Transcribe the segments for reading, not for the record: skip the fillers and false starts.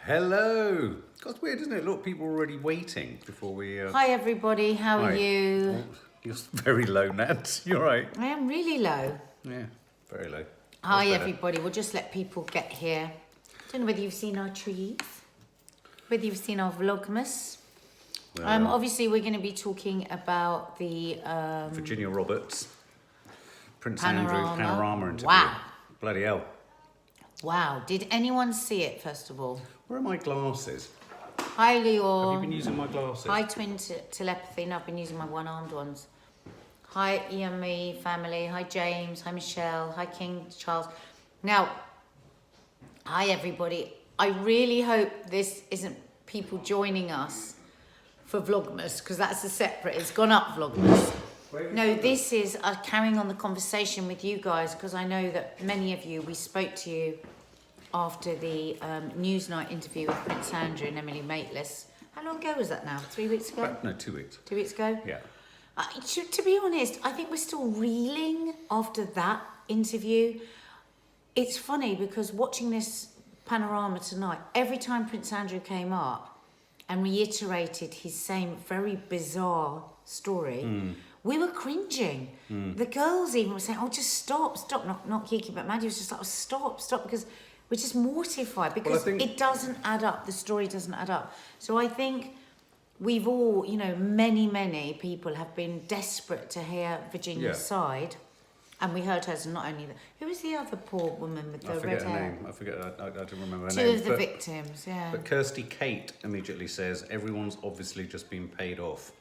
Hello. God, it's weird, isn't it? Look, people are already waiting before we... Hi everybody, how are you? Oh, you're very low, Nat. You're right. I am really low. Yeah, very low. Hi everybody, we'll just let people get here. Don't know whether you've seen our trees, whether you've seen our vlogmas. Well, Obviously we're going to be talking about the... Virginia Roberts, Prince Panorama. Andrew Panorama interview. Wow. Bloody hell. Wow, did anyone see it first of all? Where are my glasses? Hi Leo. Have you been using my glasses? Hi Twin Telepathy, no, I've been using my one-armed ones. Hi EME family, hi James, hi Michelle, hi King Charles. Now, hi everybody. I really hope this isn't people joining us for Vlogmas, because that's a separate, it's gone up Vlogmas. No, this is carrying on the conversation with you guys, because I know that many of you, we spoke to you after the Newsnight interview with Prince Andrew and Emily Maitlis. How long ago was that now? 3 weeks ago? No, 2 weeks. 2 weeks ago? Yeah. To be honest, I think we're still reeling after that interview. It's funny because watching this panorama tonight, every time Prince Andrew came up and reiterated his same very bizarre story, we were cringing. The girls even were saying, oh, just stop. Not Kiki, but Maddie was just like, oh, stop, because we're just mortified, because it doesn't add up. The story doesn't add up. So I think we've all, many people have been desperate to hear Virginia's side. And we heard hers, and not only that. Who was the other poor woman with the red hair? I forget her name. I don't remember her Two name. of the victims, yeah. But Kirsty Kate immediately says, everyone's obviously just been paid off.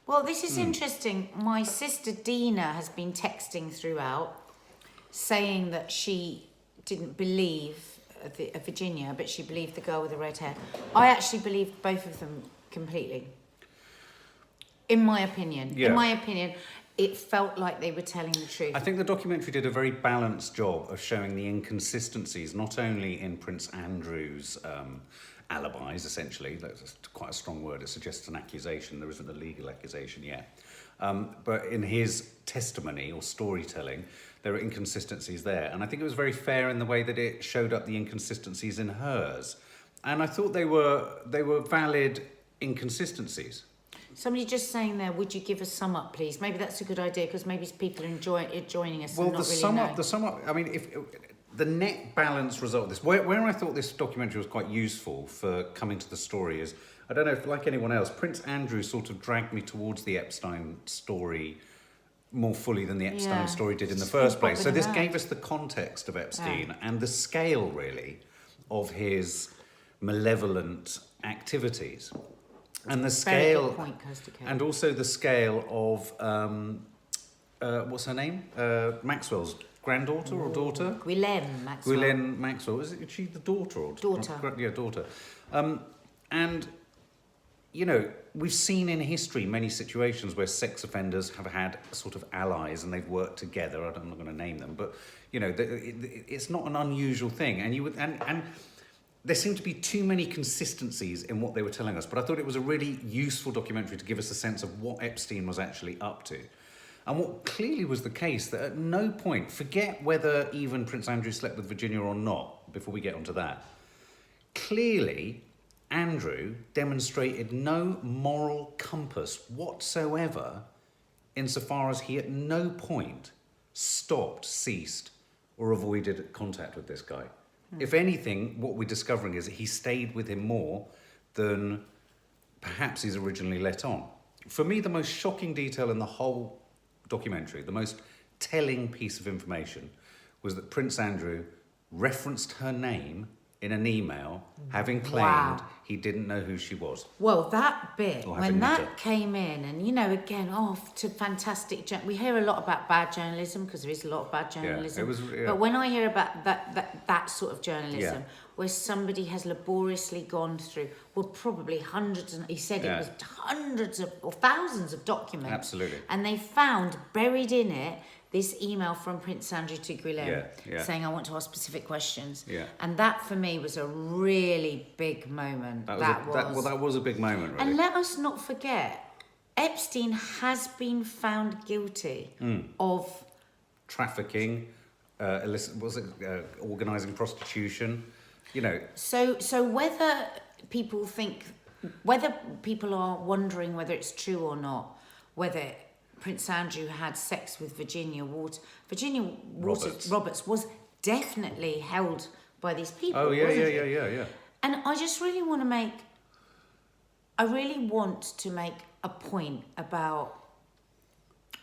Well, this is interesting. My sister Dina has been texting throughout, saying that she didn't believe Virginia, but she believed the girl with the red hair. I actually believed both of them completely. In my opinion. Yeah. In my opinion, it felt like they were telling the truth. I think the documentary did a very balanced job of showing the inconsistencies, not only in Prince Andrew's alibis, essentially. That's quite a strong word. It suggests an accusation. There isn't a legal accusation yet. But in his testimony or storytelling, there are inconsistencies there. And I think it was very fair in the way that it showed up the inconsistencies in hers. And I thought they were valid inconsistencies. Somebody just saying there, would you give a sum up, please? Maybe that's a good idea, because maybe people are joining us and not really know. The sum up, I mean, if the net balance result of this, where I thought this documentary was quite useful for coming to the story is, I don't know if, like anyone else, Prince Andrew sort of dragged me towards the Epstein story more fully than the Epstein story did in the first place. So this gave us the context of Epstein and the scale, really, of his malevolent activities. And the scale, very good point, Kirsty Kate. And also the scale of, what's her name? Maxwell's granddaughter or daughter? Ghislaine Maxwell. Ghislaine Maxwell. Is she the daughter or daughter? Yeah, daughter. And we've seen in history many situations where sex offenders have had sort of allies and they've worked together. I'm not going to name them, but it's not an unusual thing. And there seemed to be too many consistencies in what they were telling us, but I thought it was a really useful documentary to give us a sense of what Epstein was actually up to. And what clearly was the case, that at no point, forget whether even Prince Andrew slept with Virginia or not, before we get onto that, clearly Andrew demonstrated no moral compass whatsoever insofar as he at no point stopped, ceased, or avoided contact with this guy. If anything, what we're discovering is that he stayed with him more than perhaps he's originally let on. For me, the most shocking detail in the whole documentary, the most telling piece of information, was that Prince Andrew referenced her name in an email, having claimed he didn't know who she was. Well, that bit, when that came in, and again, to fantastic, we hear a lot about bad journalism, because there is a lot of bad journalism. But when I hear about that sort of journalism, where somebody has laboriously gone through, probably hundreds, and he said it was hundreds of or thousands of documents. Absolutely. And they found buried in it this email from Prince Andrew to Ghislaine saying, I want to ask specific questions. Yeah. And that, for me, was a really big moment. That was a big moment, really. And let us not forget, Epstein has been found guilty of... trafficking, organising prostitution. You know, So whether people are wondering whether it's true or not, whether Prince Andrew had sex with Virginia Roberts was definitely held by these people. oh yeah, wasn't yeah, it? yeah, yeah, yeah. And I just really want to make a point about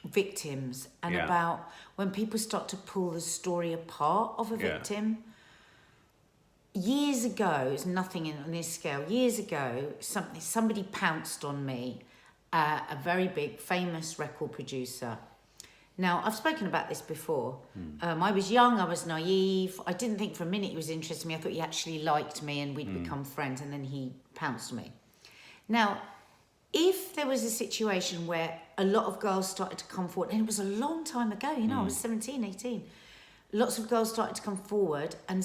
victims and Yeah. about when people start to pull the story apart of a Yeah. victim. Years ago, it's nothing on this scale. Years ago, somebody pounced on me, a very big, famous record producer. Now, I've spoken about this before. I was young, I was naive. I didn't think for a minute he was interested in me. I thought he actually liked me and we'd become friends, and then he pounced on me. Now, if there was a situation where a lot of girls started to come forward, and it was a long time ago, I was 17, 18. Lots of girls started to come forward and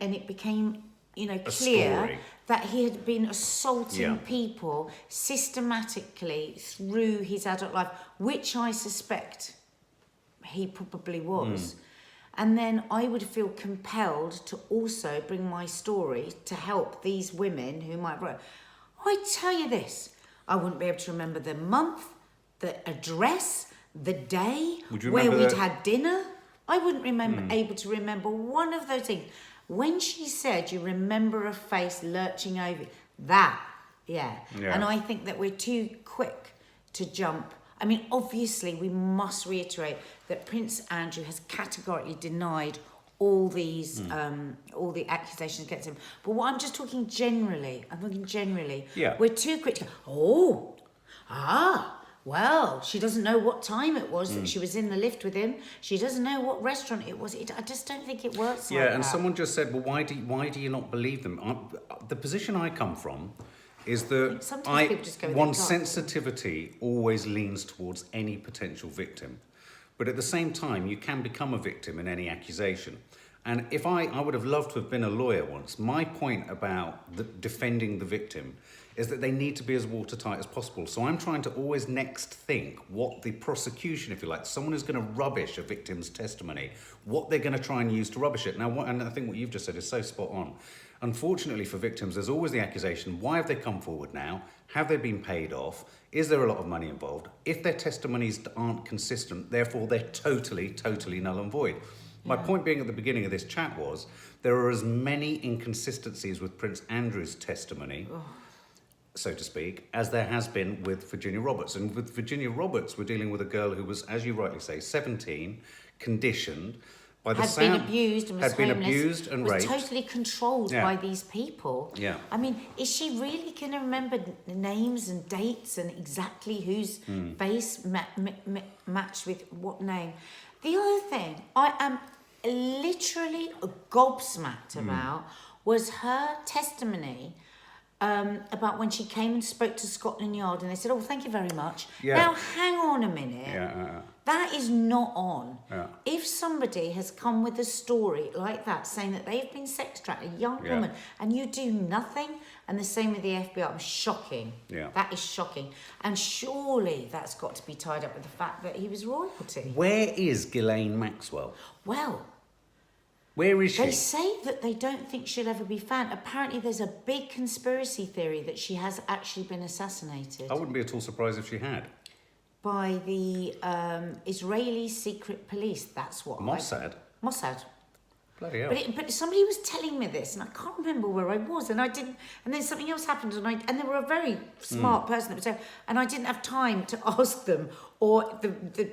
it became, clear story. that he had been assaulting Yeah. people systematically through his adult life, which I suspect he probably was. And then I would feel compelled to also bring my story to help these women who might... I tell you this, I wouldn't be able to remember the month, the address, the day, Would you where remember we'd had dinner. I wouldn't able to remember one of those things. When she said, you remember a face lurching over, that, yeah. And I think that we're too quick to jump. I mean, obviously, we must reiterate that Prince Andrew has categorically denied all these, all the accusations against him. But what I'm just talking generally, Yeah. we're too quick to go, well, she doesn't know what time it was that she was in the lift with him. She doesn't know what restaurant it was. I just don't think it works like that. Yeah, and someone just said, well, why do you not believe them? The position I come from is that Sometimes people just go with their one's gut. sensitivity always leans towards any potential victim. But at the same time, you can become a victim in any accusation. And if I would have loved to have been a lawyer once. My point about defending the victim is that they need to be as watertight as possible. So I'm trying to always next think what the prosecution, if you like, someone who's going to rubbish a victim's testimony, what they're going to try and use to rubbish it. Now, and I think what you've just said is so spot on. Unfortunately for victims, there's always the accusation, why have they come forward now? Have they been paid off? Is there a lot of money involved? If their testimonies aren't consistent, therefore they're totally, totally null and void. My point being at the beginning of this chat was, there are as many inconsistencies with Prince Andrew's testimony, so to speak, as there has been with Virginia Roberts. And with Virginia Roberts, we're dealing with a girl who was, as you rightly say, 17, conditioned, by the had been abused and was had been homeless, abused and was raped. totally controlled Yeah. by these people. Yeah. I mean, is she really going to remember names and dates and exactly whose face matched with what name? The other thing I am literally gobsmacked about was her testimony about when she came and spoke to Scotland Yard and they said, oh, thank you very much. Yeah. Now, hang on a minute. That is not on. Yeah. If somebody has come with a story like that, saying that they've been sex trafficked, a young woman, and you do nothing, and the same with the FBI, shocking. Yeah. That is shocking. And surely that's got to be tied up with the fact that he was royalty. Where is Ghislaine Maxwell? Well, Where is she? they say that they don't think she'll ever be found. Apparently there's a big conspiracy theory that she has actually been assassinated I wouldn't be at all surprised if she had. by the Israeli secret police. That's what Mossad? Mossad. Bloody hell. But somebody was telling me this, and I can't remember where I was, and I didn't. And then something else happened, and they were a very smart person that was there, and I didn't have time to ask them, or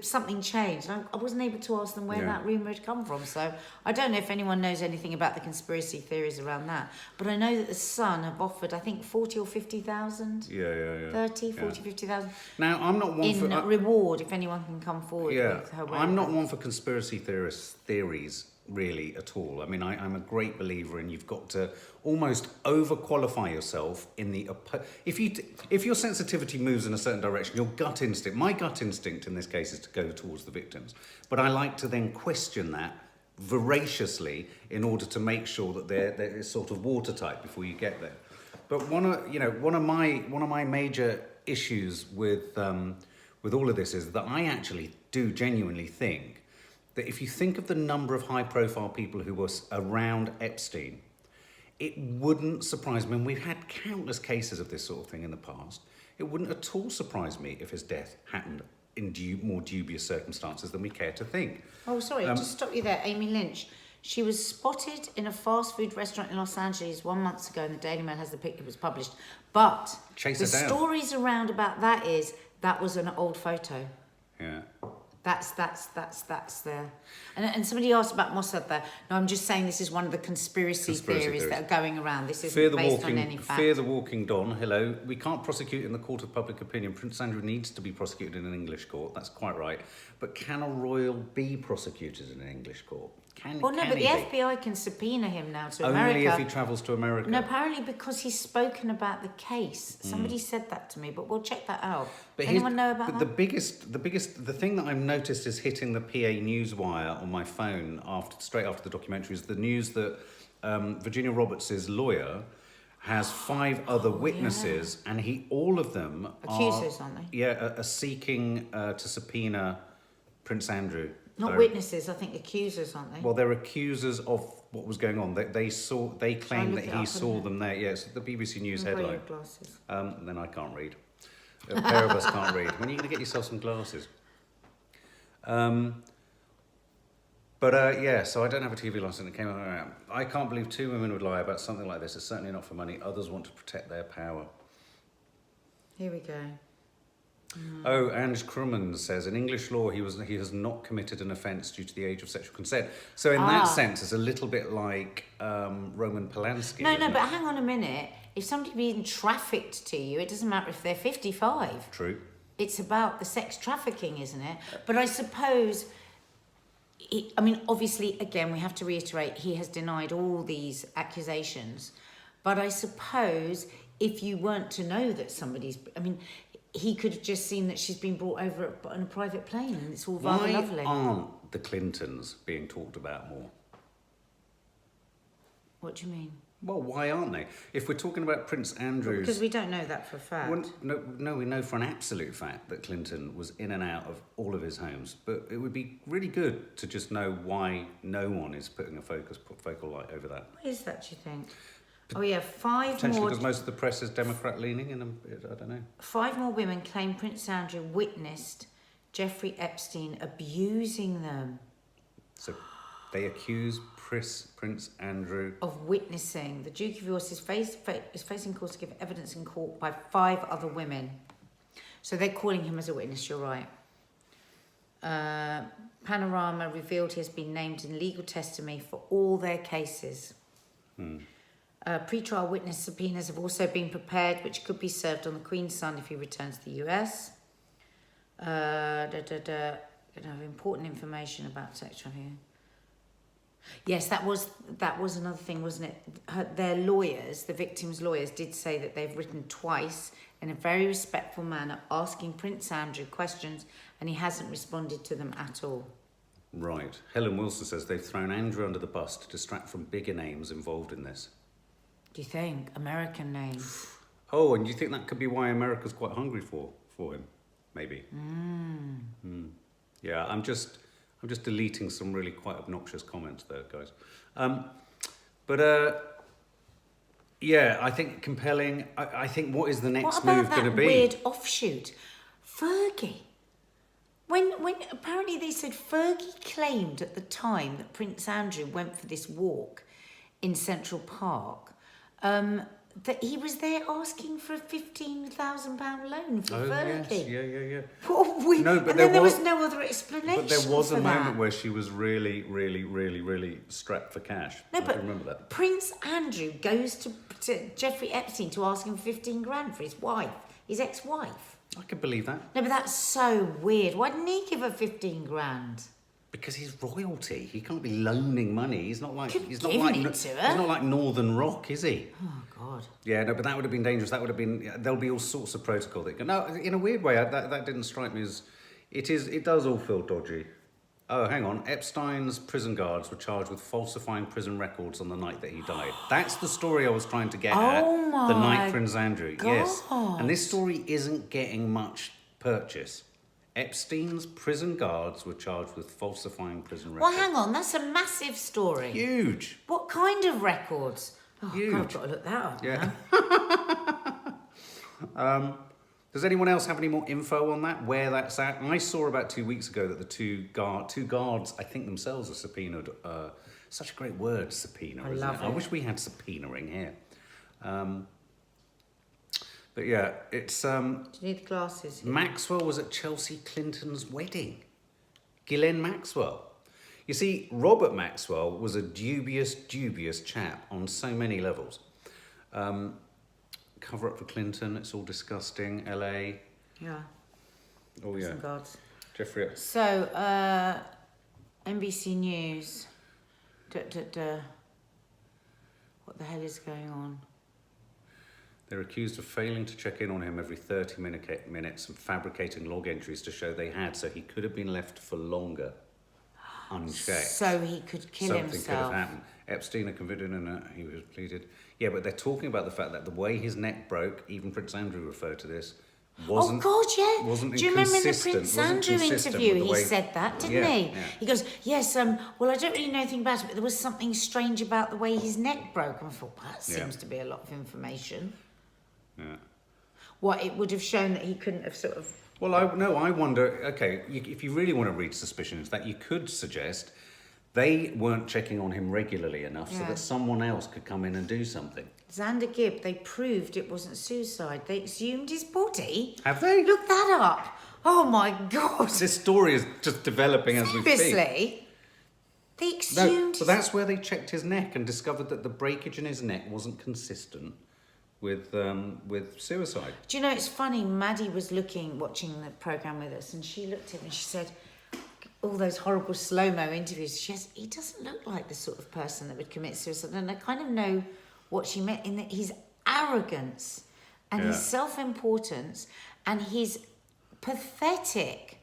something changed. And I wasn't able to ask them where that rumor had come from. So I don't know if anyone knows anything about the conspiracy theories around that. But I know that the Sun have offered, I think, 40 or 50,000. Yeah. 30, 40, 50,000. Now, I'm not one In for... reward if anyone can come forward with her I'm not whereabouts. one for conspiracy theories, really, at all. I mean, I'm a great believer in you've got to almost overqualify yourself in the... If your sensitivity moves in a certain direction, your gut instinct... My gut instinct in this case is to go towards the victims. But I like to then question that voraciously in order to make sure that they're sort of watertight before you get there. But one of my major issues with all of this is that I actually do genuinely think that if you think of the number of high-profile people who were around Epstein, it wouldn't surprise me, and we've had countless cases of this sort of thing in the past, it wouldn't at all surprise me if his death happened in more dubious circumstances than we care to think. Oh, sorry, just stop you there. Amy Lynch. She was spotted in a fast food restaurant in Los Angeles 1 month ago, and the Daily Mail has the picture was published. But Chase the her down. stories around about that was an old photo. Yeah. That's there. And somebody asked about Mossad there. No, I'm just saying this is one of the conspiracy theories that are going around. This isn't based on any fact. Fear the Walking Don, hello. We can't prosecute in the court of public opinion. Prince Andrew needs to be prosecuted in an English court. That's quite right. But can a royal be prosecuted in an English court? But the FBI can subpoena him now to America. Only if he travels to America. No, apparently because he's spoken about the case. Somebody said that to me, but we'll check that out. But anyone know about that? The thing that I've noticed is hitting the PA Newswire on my phone straight after the documentary is the news that Virginia Roberts' lawyer has 5 other witnesses, and all of them accusers, aren't they? Yeah, are seeking to subpoena Prince Andrew. Not witnesses, I think accusers, aren't they? Well, they're accusers of what was going on. They claim that he saw them there. Yes, the BBC News headline. Glasses. Then I can't read. A pair of us can't read. When are you going to get yourself some glasses? So I don't have a TV license. It came out. I can't believe 2 women would lie about something like this. It's certainly not for money. Others want to protect their power. Here we go. Oh, Ange Crumman says, in English law, he has not committed an offence due to the age of sexual consent. So in that sense, it's a little bit like Roman Polanski. No, but hang on a minute. If somebody being trafficked to you, it doesn't matter if they're 55. True. It's about the sex trafficking, isn't it? But I suppose, obviously, again, we have to reiterate, he has denied all these accusations. But I suppose if you weren't to know that he could have just seen that she's been brought over on a private plane, and it's all rather lovely. Why aren't the Clintons being talked about more? What do you mean? Well, why aren't they? If we're talking about Prince Andrew's... Because we don't know that for a fact. Well, no, we know for an absolute fact that Clinton was in and out of all of his homes. But it would be really good to just know why no one is putting a focal light over that. Why is that, do you think? Oh yeah, 5 more... Potentially because most of the press is Democrat-leaning, and I don't know. 5 more women claim Prince Andrew witnessed Jeffrey Epstein abusing them. So they accuse Prince Andrew of witnessing. The Duke of York is facing calls to give evidence in court by 5 other women. So they're calling him as a witness, you're right. Panorama revealed he has been named in legal testimony for all their cases. Pre-trial witness subpoenas have also been prepared, which could be served on the Queen's son if he returns to the US. Going to have important information about sex trafficking. Yes, that was another thing, wasn't it? Their lawyers, the victims' lawyers, did say that they've written twice in a very respectful manner, asking Prince Andrew questions, and he hasn't responded to them at all. Right. Helen Wilson says they've thrown Andrew under the bus to distract from bigger names involved in this. Do you think? American names? Oh, and do you think that could be why America's quite hungry for him? Maybe. Yeah, I'm just deleting some really quite obnoxious comments there, guys. Yeah, I think compelling. I think what is the next move going to be? What about that weird offshoot? Fergie. When apparently they said Fergie claimed at the time that Prince Andrew went for this walk in Central Park, that he was there asking for a £15,000 loan for Fergie. Yes, yeah. But then there was no other explanation. But there was a moment where she was really, really, really, really strapped for cash. No, I remember that. Prince Andrew goes to Jeffrey Epstein to ask him 15 grand for his wife, his ex-wife. I could believe that. No, but that's so weird. Why didn't he give her 15 grand? Because he's royalty. He can't be loaning money. He's not like He's not like Northern Rock, is he? Oh God. Yeah, no, but that would have been dangerous. That would have been. There'll be all sorts of protocol that. No, in a weird way, that didn't strike me as. It does all feel dodgy. Oh, hang on. Epstein's prison guards were charged with falsifying prison records on the night that he died. That's the story I was trying to get at. The night Prince Andrew. God. Yes. And this story isn't getting much purchase. Epstein's prison guards were charged with falsifying prison records. Well, hang on, that's a massive story. Huge. What kind of records? Oh, Huge. God, I've got to look that up Yeah. now. Does anyone else have any more info on that, where that's at? I saw about 2 weeks ago that the two guards, I think themselves are subpoenaed. Such a great word, subpoena, isn't love it? I it. wish we had subpoenaing here. But yeah, it's... Do you need the glasses? Here? Maxwell was at Chelsea Clinton's wedding. Ghislaine Maxwell. You see, Robert Maxwell was a dubious chap on so many levels. Cover up for Clinton, it's all disgusting. LA. Yeah. Oh, yeah. Some gods. Jeffrey. So, NBC News. What the hell is going on? They're accused of failing to check in on him every 30 minutes and fabricating log entries to show they had, so he could have been left for longer, unchecked. So he could kill Something himself. could have happened. Epstein are convicted and he was pleaded. Yeah, but they're talking about the fact that the way his neck broke, even Prince Andrew referred to this, wasn't. Oh God, yeah. Wasn't Do you remember in the inconsistent, Prince wasn't Andrew consistent interview with the he way- said that, didn't Yeah, he? yeah. He goes, yes. Well, I don't really know anything about it, but there was something strange about the way his neck broke. And I thought, well, that Yeah. seems to be a lot of information. Yeah. What it would have shown that he couldn't have sort of. Well, I wonder, okay, if you really want to read suspicions, that you could suggest they weren't checking on him regularly enough so Yeah. that someone else could come in and do something. Xander Gibb, they proved it wasn't suicide. They exhumed his body. Have they? Look that up. Oh my God. This story is just developing as we speak. Seriously. They No, exhumed but that's where they checked his neck and discovered that the breakage in his neck wasn't consistent with suicide. Do you know, it's funny, Maddie was watching the programme with us, and she looked at him and she said, all those horrible slow-mo interviews, she says, he doesn't look like the sort of person that would commit suicide. And I kind of know what she meant in that his arrogance and his Yeah. self-importance and his pathetic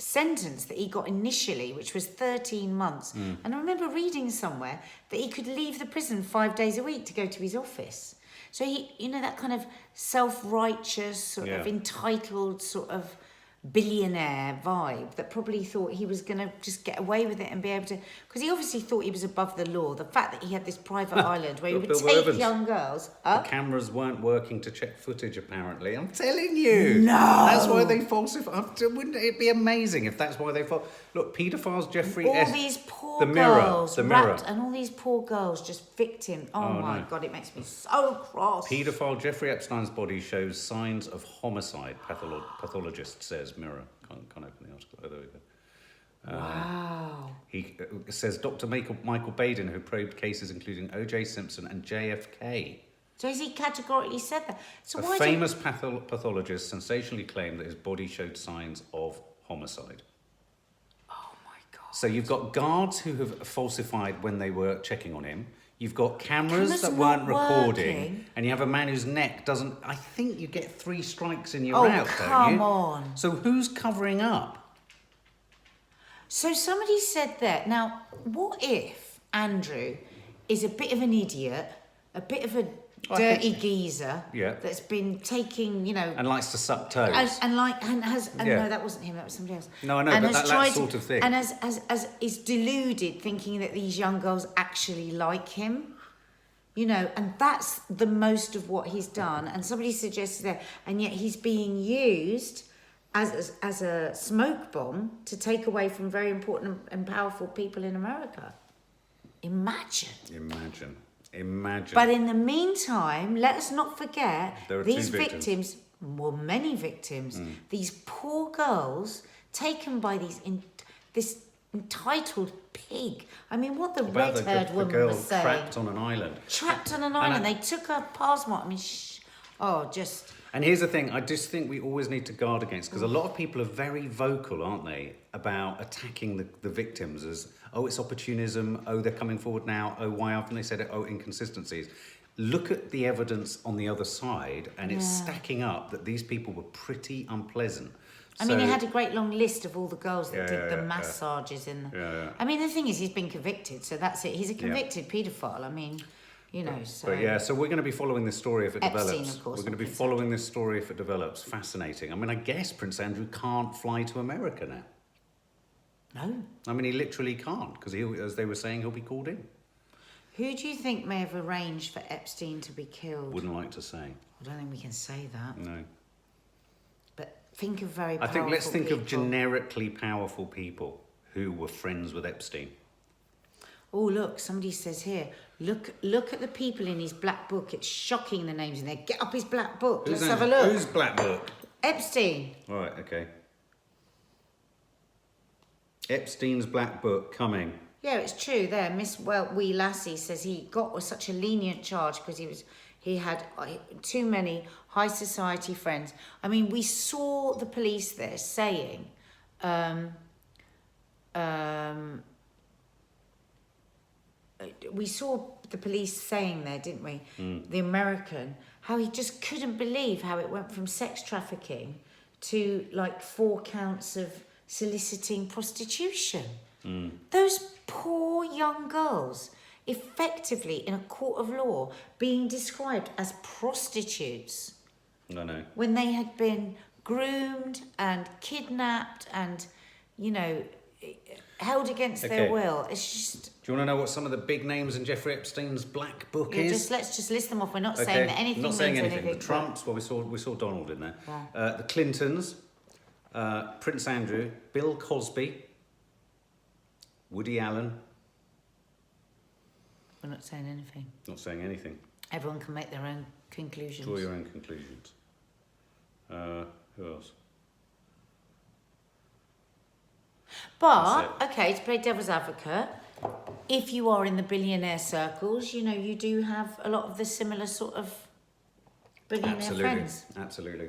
sentence that he got initially, which was 13 months. And I remember reading somewhere that he could leave the prison 5 days a week to go to his office. So he, you know, that kind of self-righteous, sort of Yeah. entitled, sort of billionaire vibe that probably thought he was going to just get away with it and be able to, because he obviously thought he was above the law. The fact that he had this private island where he would Bill take Evans. young girls. The cameras weren't working to check footage, apparently. I'm telling you. No. That's why they falsified. Wouldn't it be amazing if that's why they Look, paedophiles, Jeffrey All S. these poor The Mirror. girls The Mirror. wrapped, and all these poor girls just victim. Oh, my no. God, it makes me so cross. Paedophile Jeffrey Epstein's body shows signs of homicide, pathologist says Mirror. Can't open the article. Oh, there we go. Wow. He says Dr. Michael Baden, who probed cases including O.J. Simpson and JFK. So has he categorically said that? So A why famous pathologist sensationally claimed that his body showed signs of homicide. Oh, my God. So you've got guards who have falsified when they were checking on him. You've got cameras Cameras that not weren't recording. working. And you have a man whose neck doesn't... I think you get 3 strikes and you're Oh, out, don't come you? on. So who's covering up? So somebody said that. Now, what if Andrew is a bit of an idiot, a bit of a dirty geezer Yeah. that's been taking, you know... And likes to suck toes. No, that wasn't him, that was somebody else. No, I know, And but has that sort of thing. And as is deluded, thinking that these young girls actually like him, you know, and that's the most of what he's done. And somebody suggested that, and yet he's being used as a smoke bomb to take away from very important and powerful people in America. Imagine. Imagine. But in the meantime, let us not forget There are these 2 victims. many victims, these poor girls taken by this entitled pig. I mean, what the About red-haired the woman girl was saying. trapped on an island. Trapped on an island. They took her passport. I mean, just... And here's the thing, I just think we always need to guard against, because a lot of people are very vocal, aren't they, about attacking the victims as, oh, it's opportunism, oh, they're coming forward now, oh, why haven't they said it, oh, inconsistencies. Look at the evidence on the other side, and it's stacking up that these people were pretty unpleasant. I mean, he had a great long list of all the girls that did the yeah. massages in... Yeah. I mean, the thing is, he's been convicted, so that's it. He's a convicted paedophile. I mean... You know, so... But yeah, so we're going to be following this story if it Epstein, develops. of course, We're going to be Prince following this story if it develops. Fascinating. I mean, I guess Prince Andrew can't fly to America now. No. I mean, he literally can't, because as they were saying, he'll be called in. Who do you think may have arranged for Epstein to be killed? Wouldn't like to say. I don't think we can say that. No. But think of very I powerful think let's think people. of generically powerful people who were friends with Epstein. Oh, look, somebody says here, look at the people in his black book. It's shocking, the names in there. Get up his black book. Let's have a look. Who's Black Book? Epstein. All right, okay. Epstein's Black Book coming. Yeah, it's true there. Miss Wee Lassie says he got such a lenient charge because he had too many high society friends. I mean, we saw the police there saying, we saw the police saying there, didn't we? The American, how he just couldn't believe how it went from sex trafficking to like 4 counts of soliciting prostitution. Those poor young girls, effectively in a court of law, being described as prostitutes. I know. When they had been groomed and kidnapped and, you know, held against their will. It's just... Do you want to know what some of the big names in Jeffrey Epstein's Black Book is? Let's just list them off. We're not saying that anything not saying means anything. anything. The Trumps, well, we saw Donald in there. Yeah. The Clintons, Prince Andrew, Bill Cosby, Woody Allen. We're not saying anything. Not saying anything. Everyone can make their own conclusions. Draw your own conclusions. Who else? But, okay, to play devil's advocate, if you are in the billionaire circles, you know, you do have a lot of the similar sort of billionaire friends. Absolutely.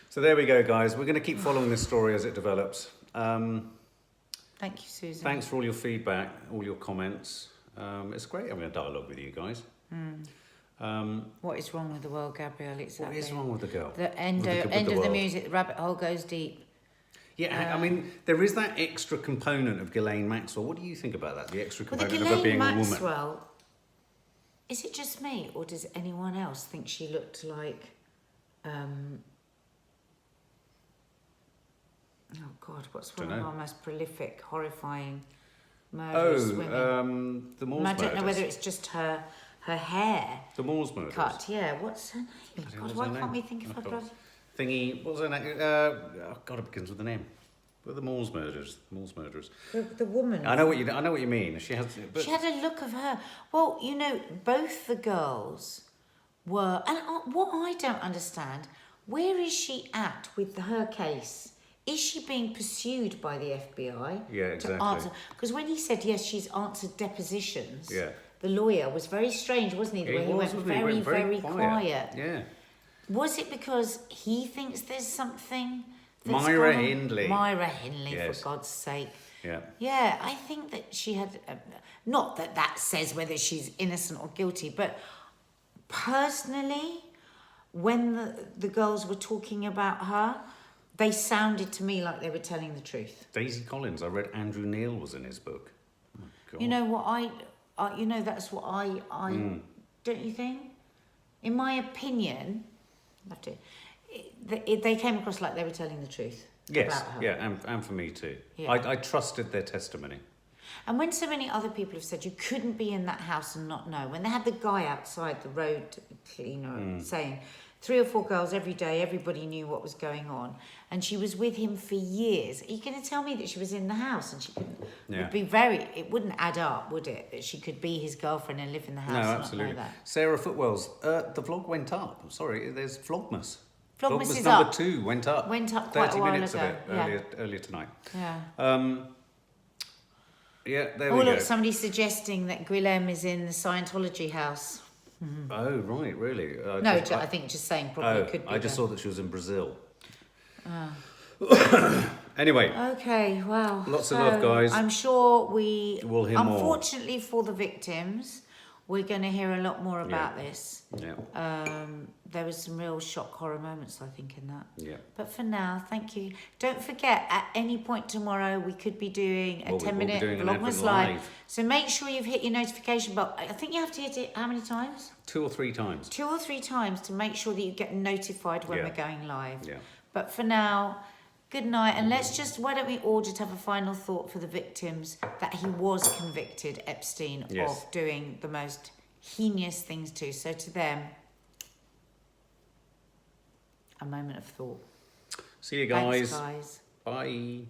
So there we go, guys. We're going to keep following this story as it develops. Thank you, Susan. Thanks for all your feedback, all your comments. It's great having a dialogue with you guys. What is wrong with the world, Gabrielle? Exactly. What is wrong with the girl? The end of the world? music, the rabbit hole goes deep. Yeah, I mean, there is that extra component of Ghislaine Maxwell. What do you think about that? The extra component of her being a woman? Maxwell, is it just me, or does anyone else think she looked like... Oh, God, what's one of our most prolific, horrifying murderous women? The Moors I murders. don't know whether it's just her hair The Moors murders. cut. Yeah, what's her name? God, why can't we think of her bloody... Thingy, what was her name? God, it begins with an M. What are the Moors murders? The woman. I know what you mean. She has. But She had a look of her. Well, you know, both the girls were... And what I don't understand, where is she at with her case? Is she being pursued by the FBI? Yeah, exactly. To answer? Because when he said, yes, she's answered depositions, Yeah. the lawyer was very strange, wasn't he? The way he went very quiet. Yeah. Was it because he thinks there's something that's Myra gone on? Hindley. Myra Hindley, Yes. for God's sake. Yeah. Yeah, I think that she had... not that says whether she's innocent or guilty, but personally, when the girls were talking about her, they sounded to me like they were telling the truth. Daisy Collins. I read Andrew Neil was in his book. Oh, God. You know what that's what I don't you think? In my opinion, they came across like they were telling the truth. Yes, about her. yeah, and for me too. Yeah. I trusted their testimony. And when so many other people have said you couldn't be in that house and not know, when they had the guy outside the road cleaner saying 3 or 4 girls every day, everybody knew what was going on, and she was with him for years. Are you going to tell me that she was in the house and she couldn't? Yeah. It wouldn't add up, would it? That she could be his girlfriend and live in the house No, and absolutely. not know that. Sarah Footwell's. The vlog went up. I'm sorry, there's Vlogmas. Vlogmas is number up. 2 went up. Went up quite 30 a while minutes ago. of it earlier tonight. Yeah. Yeah, there we go. Look, somebody's suggesting that Guillem is in the Scientology house. Oh, right, really? I think just saying probably could be. I just there. saw that she was in Brazil. Anyway. Okay, well. Lots of love, guys. I'm sure we'll hear more. Unfortunately for the victims, we're going to hear a lot more about this. Yeah. There was some real shock horror moments, I think, in that. Yeah. But for now, thank you. Don't forget, at any point tomorrow, we could be doing a 10-minute Vlogmas Live. So make sure you've hit your notification bell. I think you have to hit it how many times? 2 or 3 times. 2 or 3 times to make sure that you get notified when Yeah. we're going live. Yeah. But for now, Good night, and why don't we all just have a final thought for the victims that he was convicted, Epstein, Yes. of doing the most heinous things too. So to them, a moment of thought. See you guys. Thanks, guys. Bye.